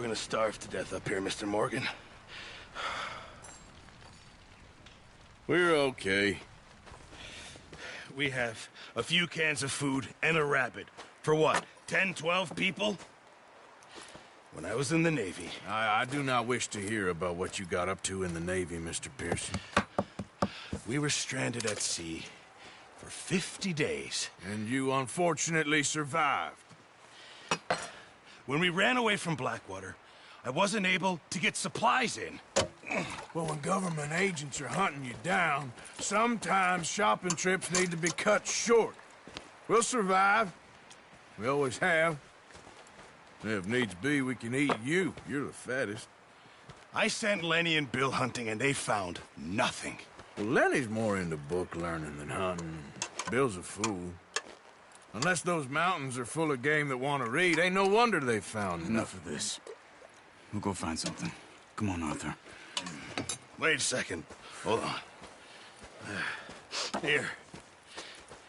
gonna starve to death up here, Mr. Morgan. We're okay. We have a few cans of food and a rabbit. For what, 10, 12 people? When I was in the Navy... I do not wish to hear about what you got up to in the Navy, Mr. Pearson. We were stranded at sea for 50 days. And you unfortunately survived. When we ran away from Blackwater, I wasn't able to get supplies in. Well, when government agents are hunting you down, sometimes shopping trips need to be cut short. We'll survive. We always have. If needs be, we can eat you. You're the fattest. I sent Lenny and Bill hunting, and they found nothing. Well, Lenny's more into book learning than hunting. Bill's a fool. Unless those mountains are full of game that want to read, ain't no wonder they found Enough of this. We'll go find something. Come on, Arthur. Wait a second. Hold on. Here.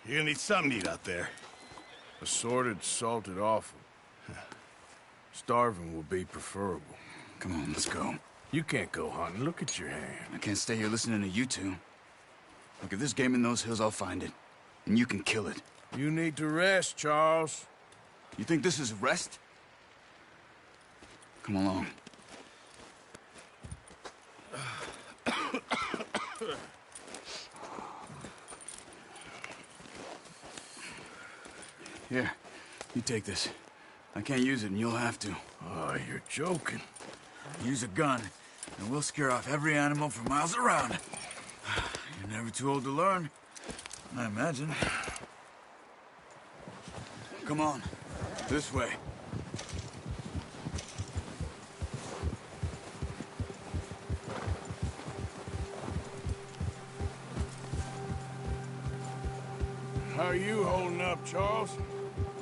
You're gonna need something to eat out there. Assorted, salted offal. Starving will be preferable. Come on, let's go. You can't go hunting. Look at your hand. I can't stay here listening to you two. Look, if there's game in those hills, I'll find it. And you can kill it. You need to rest, Charles. You think this is rest? Come along. Here, you take this. I can't use it, and you'll have to. Oh, you're joking. Use a gun, and we'll scare off every animal for miles around. You're never too old to learn, I imagine. Come on, this way. How are you holding up, Charles?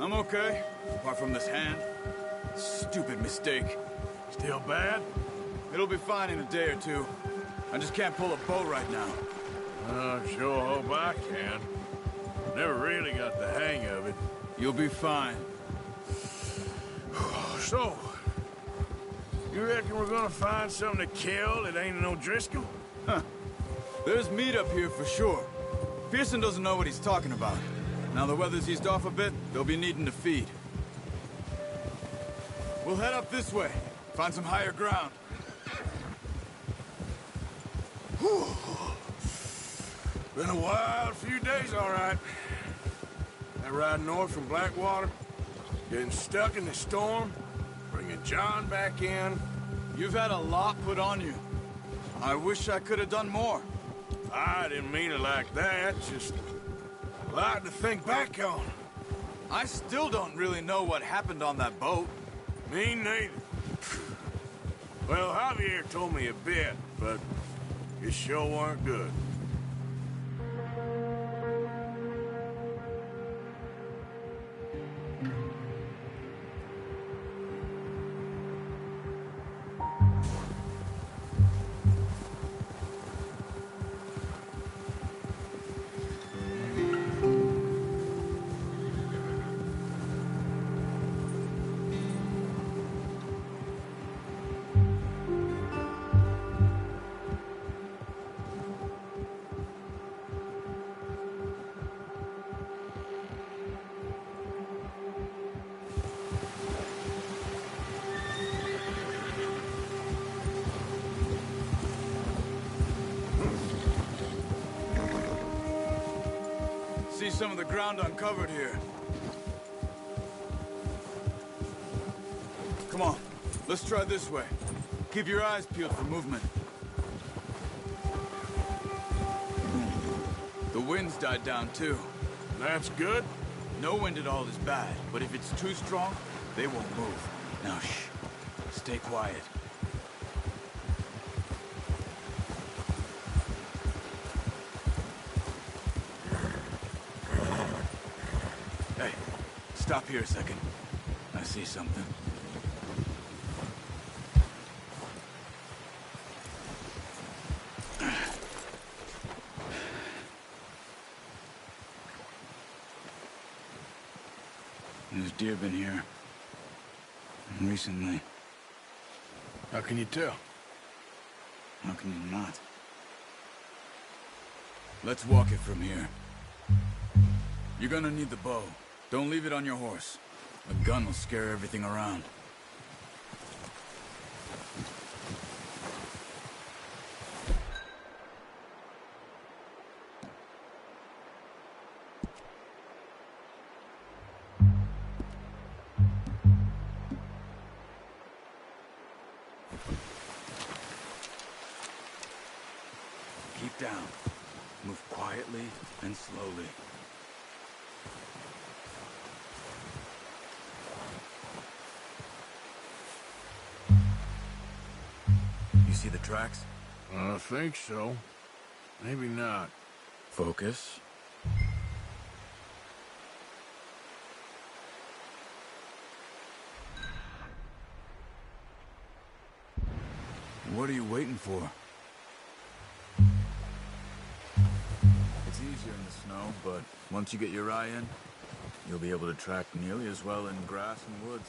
I'm okay, apart from this hand. Stupid mistake. Still bad? It'll be fine in a day or two. I just can't pull a bow right now. I sure hope I can. Never really got the hang of it. You'll be fine. So, you reckon we're gonna find something to kill that ain't no Driscoll? Huh. There's meat up here for sure. Pearson doesn't know what he's talking about. Now the weather's eased off a bit, they'll be needing to feed. We'll head up this way, find some higher ground. Whew. Been a wild few days, all right. That ride north from Blackwater, getting stuck in the storm, bringing John back in. You've had a lot put on you. I wish I could have done more. I didn't mean it like that, just a lot to think back on. I still don't really know what happened on that boat. Me neither. Well, Javier told me a bit, but it sure weren't good. See some of the ground uncovered here. Come on, let's try this way. Keep your eyes peeled for movement. The wind's died down too. That's good. No wind at all is bad, but if it's too strong, they won't move. Now shh, stay quiet. Hey, stop here a second. I see something. There's deer been here. Recently. How can you tell? How can you not? Let's walk it from here. You're gonna need the bow. Don't leave it on your horse. A gun will scare everything around. Keep down. Move quietly and slowly. You see the tracks? I think so. Maybe not. Focus. What are you waiting for? It's easier in the snow, but once you get your eye in, you'll be able to track nearly as well in grass and woods.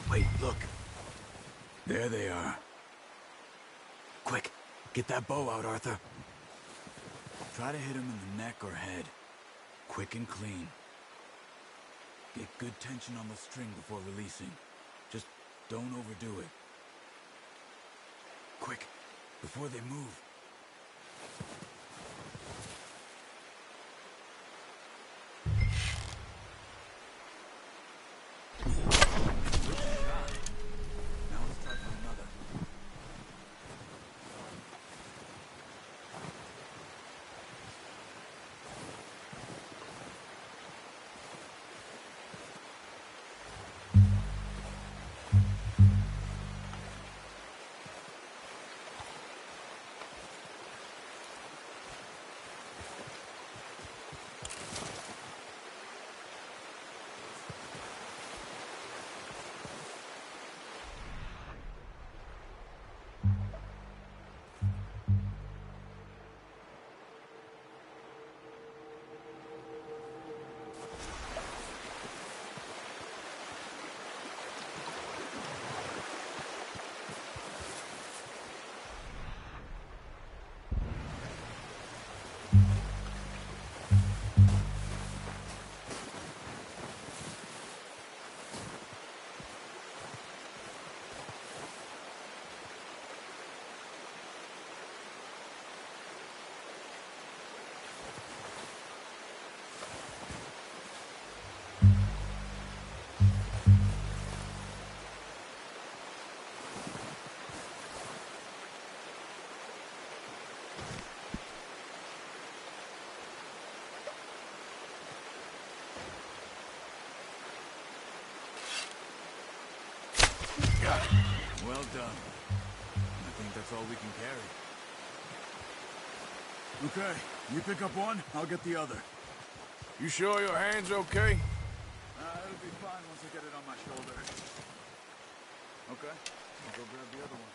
Wait, look. There they are. Quick, get that bow out, Arthur. Try to hit him in the neck or head. Quick and clean. Get good tension on the string before releasing. Just don't overdo it. Quick, before they move. Well done. I think that's all we can carry. Okay, you pick up one, I'll get the other. You sure your hand's okay? It'll be fine once I get it on my shoulder. Okay, I'll go grab the other one.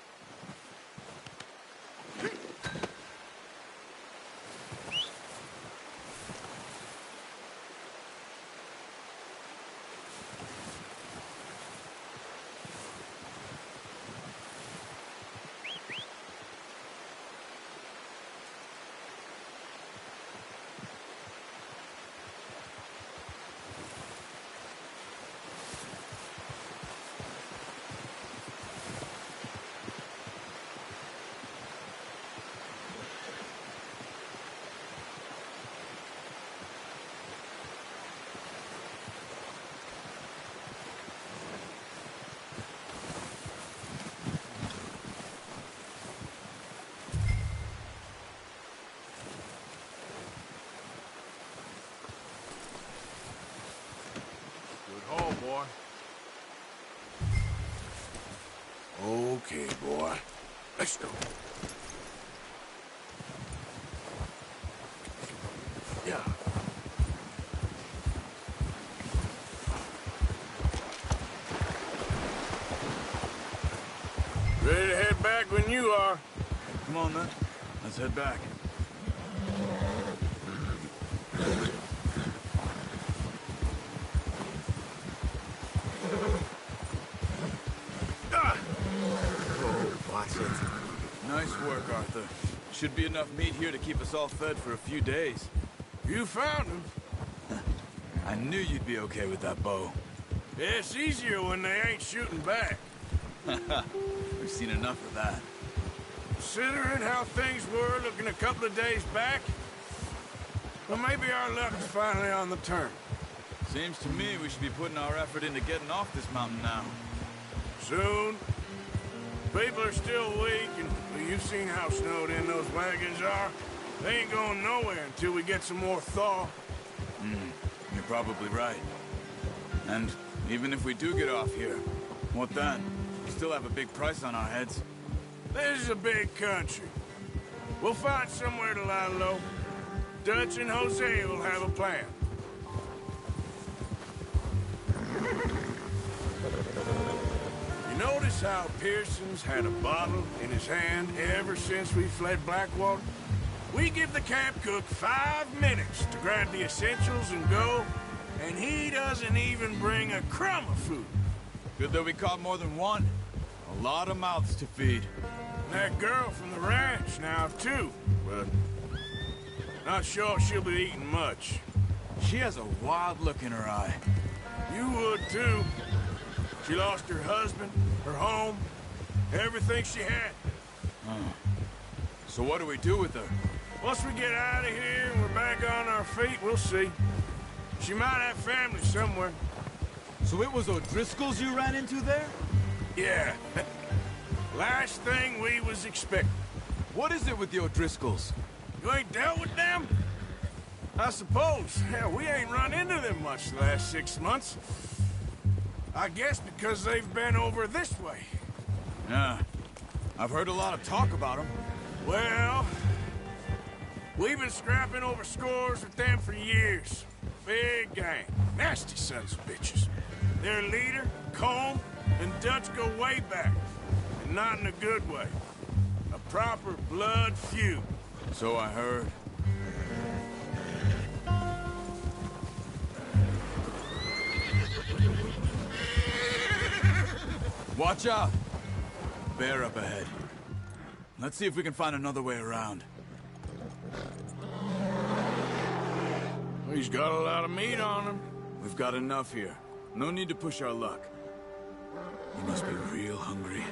Okay, boy. Let's go. Yeah. Ready to head back when you are. Come on, then. Let's head back. Ah! Oh, watch it. Nice work, Arthur. Should be enough meat here to keep us all fed for a few days. You found him. I knew you'd be okay with that bow. Yeah, it's easier when they ain't shooting back. We've seen enough of that. Considering how things were looking a couple of days back, well, maybe our luck's finally on the turn. Seems to me we should be putting our effort into getting off this mountain now. Soon. People are still weak, and well, you've seen how snowed in those wagons are. They ain't going nowhere until we get some more thaw. You're probably right. And even if we do get off here, what then? We still have a big price on our heads. This is a big country. We'll find somewhere to lie low. Dutch and Jose will have a plan. You notice how Pearson's had a bottle in his hand ever since we fled Blackwater? We give the camp cook 5 minutes to grab the essentials and go, and he doesn't even bring a crumb of food. Good that we caught more than one. A lot of mouths to feed. That girl from the ranch now, too, but not sure she'll be eating much. She has a wild look in her eye. You would, too. She lost her husband, her home, everything she had. So what do we do with her? Once we get out of here and we're back on our feet, we'll see. She might have family somewhere. So it was O'Driscoll's you ran into there? Yeah. Last thing we was expecting. What is it with the O'Driscolls? You ain't dealt with them? I suppose. Hell, we ain't run into them much the last 6 months. I guess because they've been over this way. Yeah. I've heard a lot of talk about them. Well, we've been scrapping over scores with them for years. Big gang. Nasty sons of bitches. Their leader, Colm, and Dutch go way back. And not in a good way. A proper blood feud. So I heard. Watch out! Bear up ahead. Let's see if we can find another way around. He's got a lot of meat on him. We've got enough here. No need to push our luck. You must be real hungry.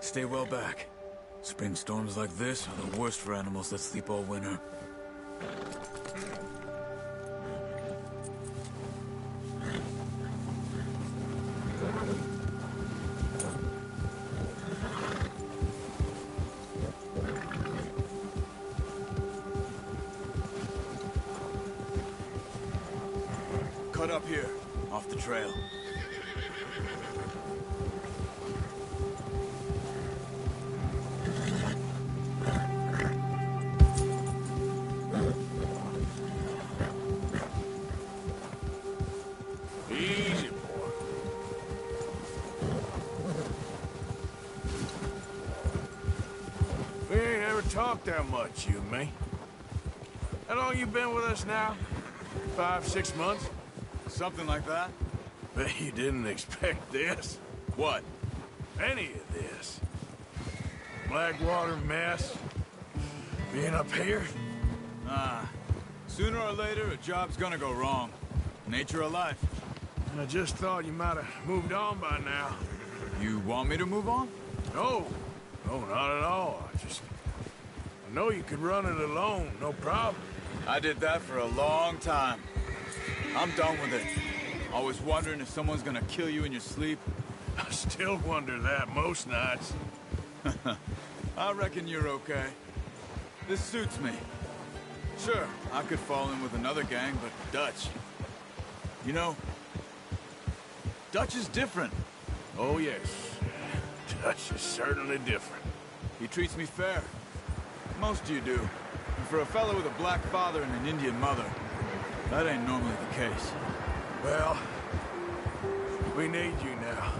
Stay well back. Spring storms like this are the worst for animals that sleep all winter. Cut up here, off the trail. Easy, boy. We ain't ever talked that much, you and me. How long you been with us now? 5, 6 months? Something like that? Bet you didn't expect this. What? Any of this. Blackwater mess. Being up here. Sooner or later, a job's gonna go wrong. Nature of life. And I just thought you might have moved on by now. You want me to move on? No. No, not at all. I know you could run it alone, no problem. I did that for a long time. I'm done with it. Always wondering if someone's gonna kill you in your sleep. I still wonder that most nights. I reckon you're okay. This suits me. Sure, I could fall in with another gang, but Dutch. You know, Dutch is different. Oh, yes. Dutch is certainly different. He treats me fair. Most of you do. And for a fellow with a black father and an Indian mother, that ain't normally the case. Well, we need you now.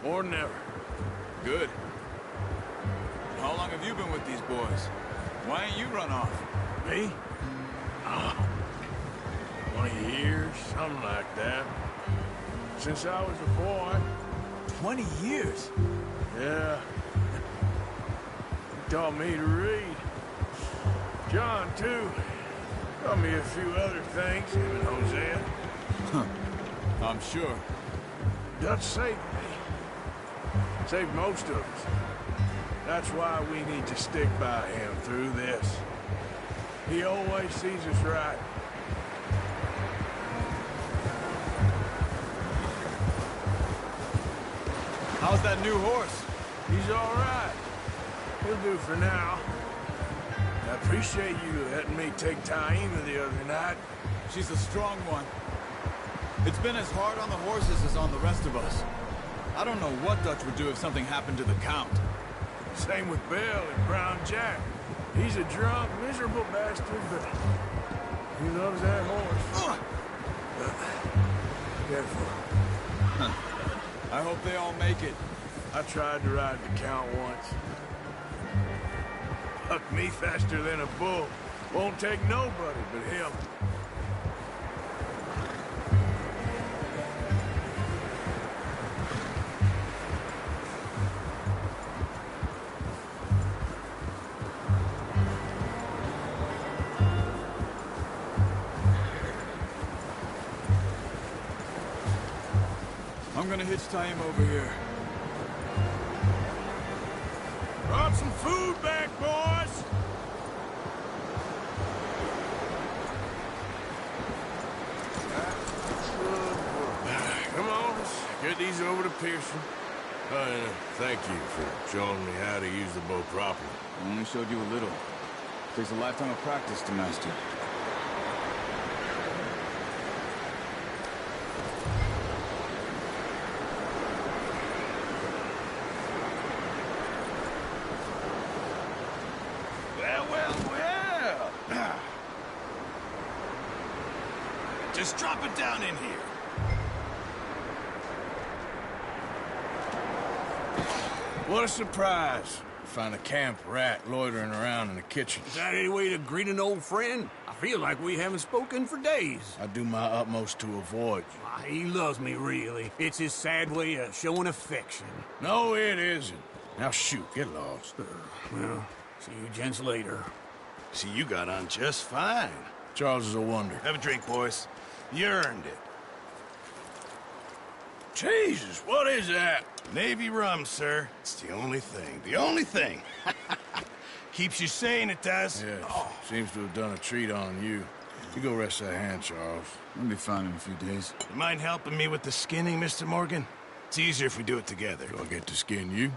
More than ever. Good. And how long have you been with these boys? Why ain't you run off? Me? Oh, 20 years, something like that. Since I was a boy. 20 years? Yeah. He taught me to read. John, too. Taught me a few other things, him and Hosea. Huh. I'm sure. Dutch saved me. Saved most of us. That's why we need to stick by him through this. He always sees us right. How's that new horse? He's all right. He'll do for now. I appreciate you letting me take Taima the other night. She's a strong one. It's been as hard on the horses as on the rest of us. I don't know what Dutch would do if something happened to the Count. Same with Bill and Brown Jack. He's a drunk, miserable bastard, but he loves that horse. Careful. I hope they all make it. I tried to ride the Count once. Hucked me faster than a bull. Won't take nobody but him. I'm gonna hitch Taima over here. Brought some food back, boys! Come on, let's get these over to Pearson. And thank you for showing me how to use the bow properly. I only showed you a little. Takes a lifetime of practice to master. Well. Just drop it down in here. What a surprise. Find a camp rat loitering around in the kitchen. Is that any way to greet an old friend? I feel like we haven't spoken for days. I do my utmost to avoid you. Why, he loves me, really. It's his sad way of showing affection. No, it isn't. Now shoot, get lost. Well, see you gents later. See, you got on just fine. Charles is a wonder. Have a drink, boys. You earned it. Jesus, what is that? Navy rum, sir. It's the only thing. The only thing. Keeps you sane, it does. Yes, seems to have done a treat on you. You go rest that hand, Charles. I'll be fine in a few days. You mind helping me with the skinning, Mr. Morgan? It's easier if we do it together. Do I get to skin you?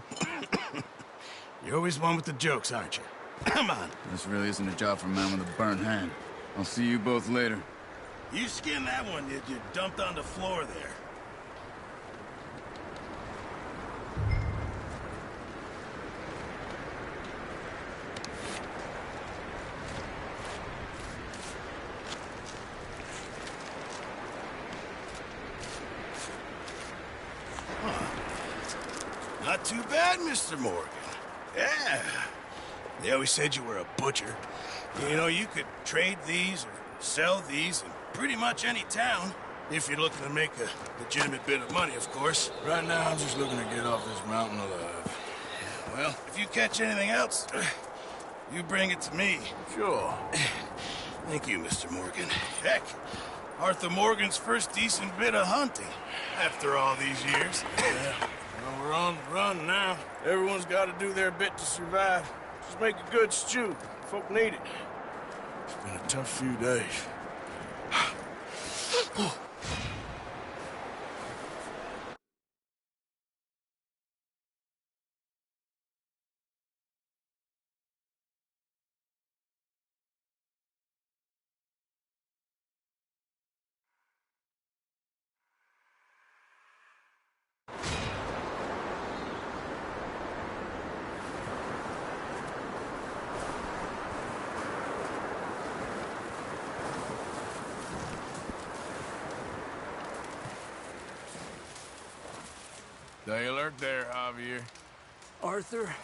You're always one with the jokes, aren't you? Come on. This really isn't a job for a man with a burnt hand. I'll see you both later. You skinned that one you dumped on the floor there. Not too bad, Mr. Morgan. Yeah. They always said you were a butcher. You know, you could trade these or sell these in pretty much any town. If you're looking to make a legitimate bit of money, of course. Right now, I'm just looking to get off this mountain alive. Well, if you catch anything else, you bring it to me. Sure. Thank you, Mr. Morgan. Heck, Arthur Morgan's first decent bit of hunting after all these years. Yeah. Well, we're on the run now. Everyone's got to do their bit to survive. Just make a good stew. Folk need it. It's been a tough few days. Stay alert there, Javier. Arthur?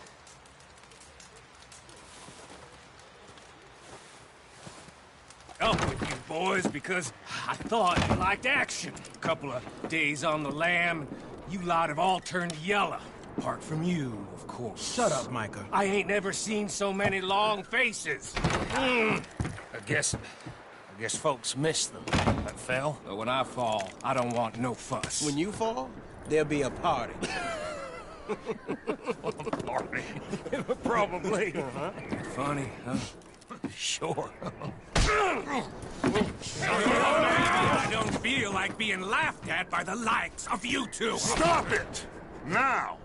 Up with you boys because I thought you liked action. A couple of days on the lam, you lot have all turned yellow. Apart from you, of course. Shut up, Micah. I ain't never seen so many long faces. I guess folks miss them. That fell. But when I fall, I don't want no fuss. When you fall, there'll be a party. Party. Probably. Funny, huh? Sure. I don't feel like being laughed at by the likes of you two. Stop it! Now!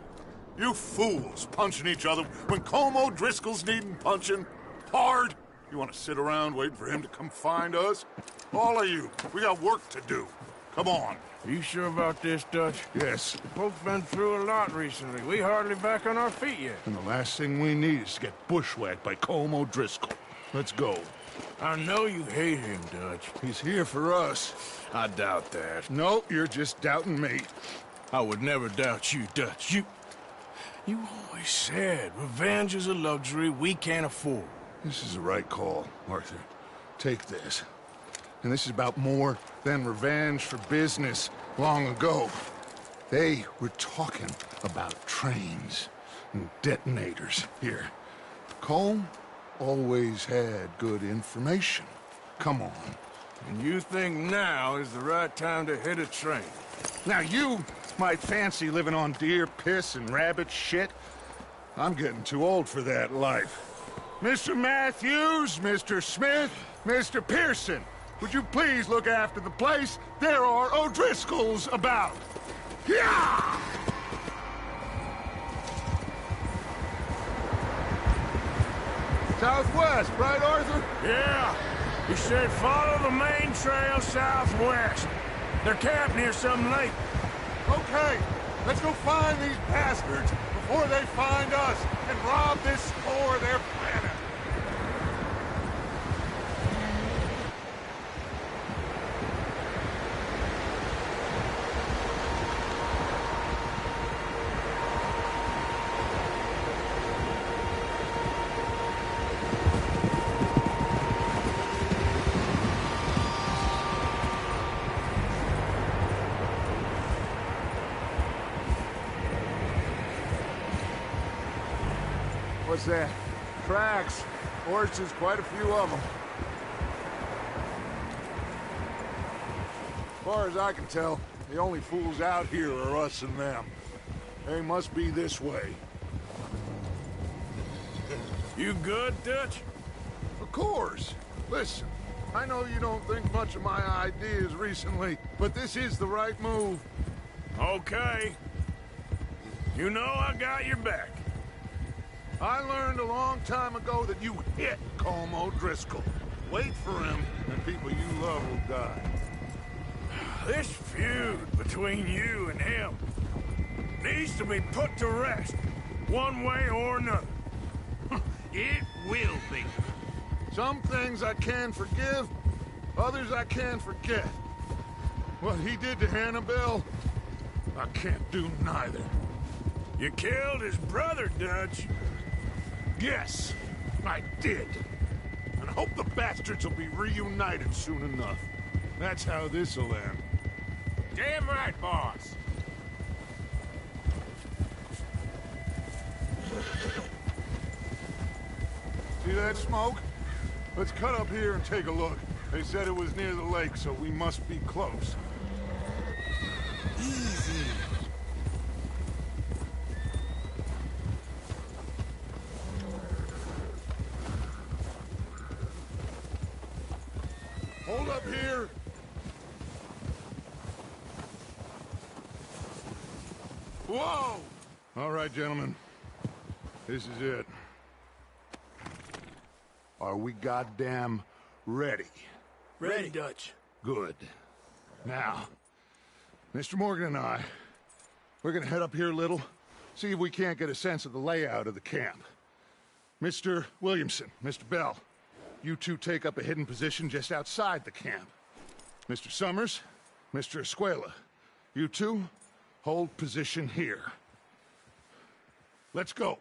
You fools punching each other when Colm O'Driscoll's needing punching. Hard! You want to sit around waiting for him to come find us? All of you, we got work to do. Come on. You sure about this, Dutch? Yes. Folks been through a lot recently. We hardly back on our feet yet. And the last thing we need is to get bushwhacked by Colm O'Driscoll. Let's go. I know you hate him, Dutch. He's here for us. I doubt that. No, you're just doubting me. I would never doubt you, Dutch. You always said revenge is a luxury we can't afford. This is the right call, Arthur. Take this. And this is about more than revenge for business long ago. They were talking about trains and detonators here. Colm always had good information. Come on. And you think now is the right time to hit a train? Now you might fancy living on deer piss and rabbit shit. I'm getting too old for that life. Mr. Matthews, Mr. Smith, Mr. Pearson, would you please look after the place? There are O'Driscolls about. Yeah! Southwest, right, Arthur? Yeah. He said follow the main trail southwest. They're camped near some lake. Okay, let's go find these bastards before they find us and rob this store of their planet. What's that? Tracks. Horses, quite a few of them. As far as I can tell, the only fools out here are us and them. They must be this way. You good, Dutch? Of course. Listen, I know you don't think much of my ideas recently, but this is the right move. Okay. You know I got your back. I learned a long time ago that you hit Colm O'Driscoll. Wait for him, and people you love will die. This feud between you and him needs to be put to rest, one way or another. It will be. Some things I can forgive, others I can't forget. What he did to Annabelle, I can't do neither. You killed his brother, Dutch. Yes, I did. And I hope the bastards will be reunited soon enough. That's how this'll end. Damn right, boss. See that smoke? Let's cut up here and take a look. They said it was near the lake, so we must be close. Easy. Hold up here. Whoa! All right, gentlemen. This is it. Are we goddamn ready? Ready, Dutch. Good. Now, Mr. Morgan and I, we're gonna head up here a little, see if we can't get a sense of the layout of the camp. Mr. Williamson, Mr. Bell, you two take up a hidden position just outside the camp. Mr. Summers, Mr. Escuela, you two Hold position here. Let's go.